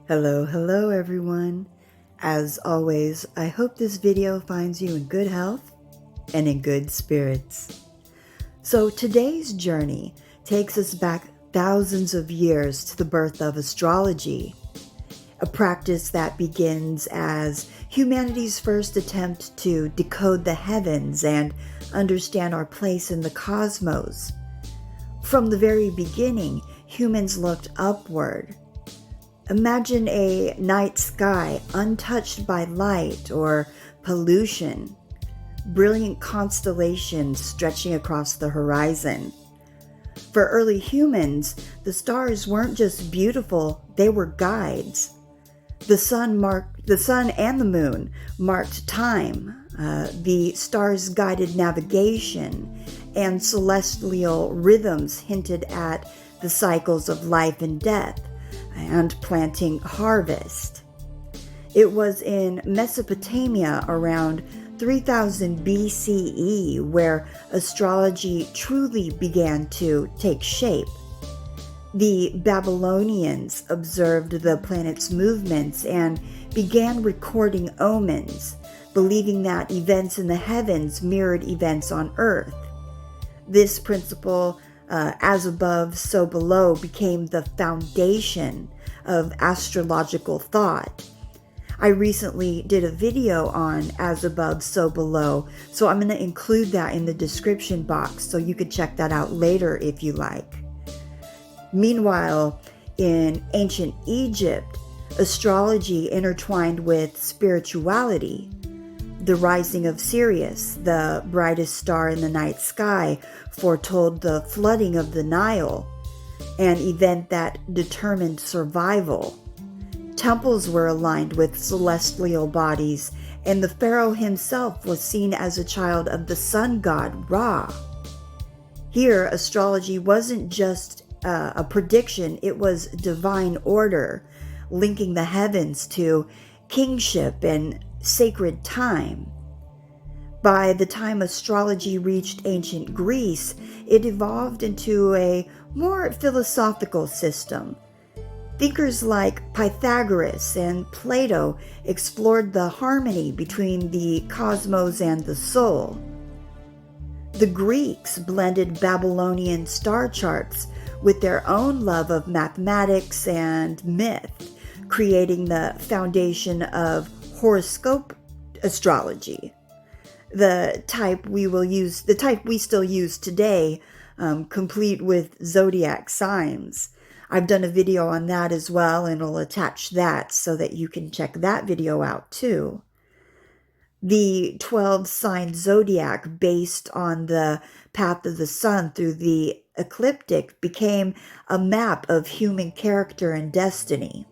Hello, hello everyone. As always, I hope this video finds you in good health and in good spirits. So today's journey takes us back thousands of years to the birth of astrology, a practice that begins as humanity's first attempt to decode the heavens and understand our place in the cosmos. From the very beginning, humans looked upward. Imagine a night sky untouched by light or pollution, brilliant constellations stretching across the horizon. For early humans, the stars weren't just beautiful, they were guides. The sun and the moon marked time. The stars guided navigation, and celestial rhythms hinted at the cycles of life and death and planting harvest. It was in Mesopotamia around 3000 BCE where astrology truly began to take shape. The Babylonians observed the planet's movements and began recording omens, believing that events in the heavens mirrored events on Earth. This principle, as above, so below, became the foundation of astrological thought. I recently did a video on as above, so below, so I'm going to include that in the description box so you could check that out later if you like. Meanwhile, in ancient Egypt, astrology intertwined with spirituality. The rising of Sirius, the brightest star in the night sky, foretold the flooding of the Nile, an event that determined survival. Temples were aligned with celestial bodies, and the pharaoh himself was seen as a child of the sun god Ra. Here, astrology wasn't just a prediction, it was divine order, linking the heavens to kingship and sacred time. By the time astrology reached ancient Greece, it evolved into a more philosophical system. Thinkers like Pythagoras and Plato explored the harmony between the cosmos and the soul. The Greeks blended Babylonian star charts with their own love of mathematics and myth, creating the foundation of horoscope astrology, the type we still use today, complete with zodiac signs. I've done a video on that as well, and I'll attach that so that you can check that video out too. The 12-sign zodiac, based on the path of the sun through the ecliptic, became a map of human character and destiny.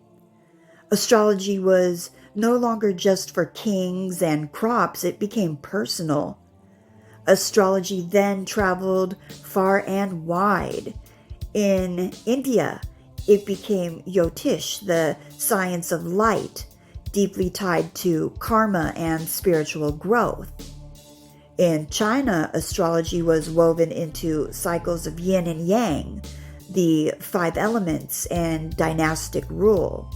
Astrology was no longer just for kings and crops, it became personal. Astrology then traveled far and wide. In India, it became Jyotish, the science of light, deeply tied to karma and spiritual growth. In China, astrology was woven into cycles of yin and yang, the 5 elements, and dynastic rule.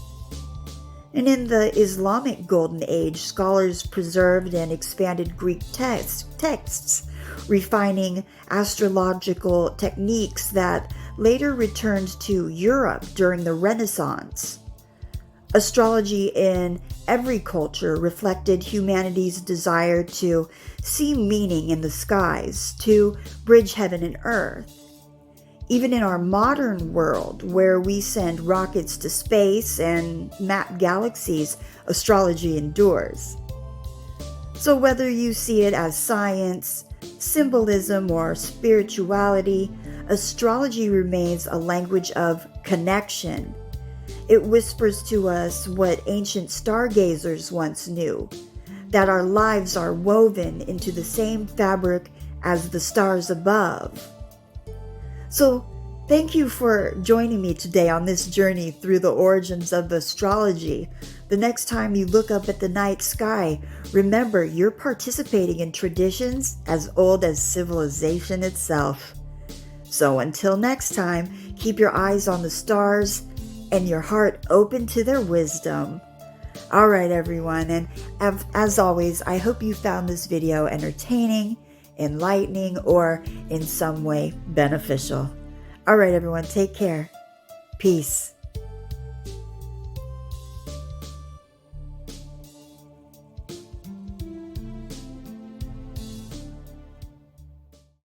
And in the Islamic Golden Age, scholars preserved and expanded Greek texts, refining astrological techniques that later returned to Europe during the Renaissance. Astrology in every culture reflected humanity's desire to see meaning in the skies, to bridge heaven and earth. Even in our modern world, where we send rockets to space and map galaxies, astrology endures. So whether you see it as science, symbolism, or spirituality, astrology remains a language of connection. It whispers to us what ancient stargazers once knew, that our lives are woven into the same fabric as the stars above. So, thank you for joining me today on this journey through the origins of astrology. The next time you look up at the night sky, remember you're participating in traditions as old as civilization itself. So until next time, keep your eyes on the stars, and your heart open to their wisdom. All right, everyone. And as always, I hope you found this video entertaining, enlightening, or in some way beneficial. All right, everyone. Take care. Peace.